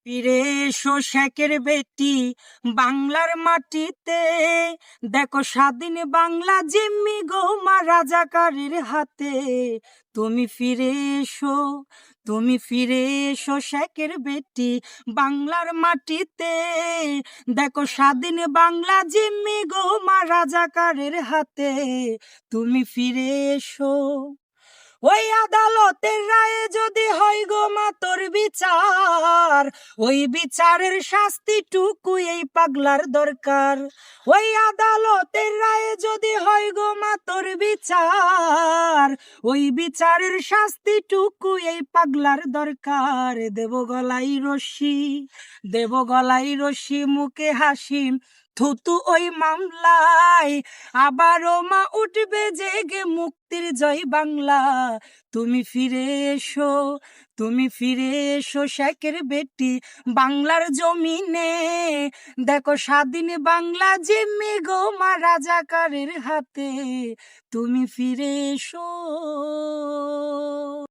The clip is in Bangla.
ফিরে এসো শেখের বেটি বাংলার মাটিতে, দেখো স্বাধীন বাংলা জিম্মি গৌমা রাজাকারের হাতে। তুমি ফিরে এসো, তুমি ফিরে এসো শেখের বেটি বাংলার মাটিতে, দেখো স্বাধীন বাংলা জিম্মি গৌমা রাজাকারের হাতে। তুমি ফিরে এসো। ওই আদালতের রায়ে যদি হয় গো মা তোর বিচার, ওই বিচারের শাস্তিটুকু এই পাগলার দরকার। ওই আদালতের রায়ে যদি হয় গো মা তোর বিচার, ওই বিচারের শাস্তিটুকু এই পাগলার দরকার। দেব গলায় রশি, দেব গলায় রশি, মুখে হাসি থুতু ওই মামলায়, আবারও মা উঠবে জেগে মুক্তির জয় বাংলা। তুমি ফিরে এসো, তুমি ফিরে এসো শেখের বেটি বাংলার জমিনে, দেখো স্বাধীন বাংলা জিম্মি গৌমা রাজাকারের হাতে। তুমি ফিরে এসো।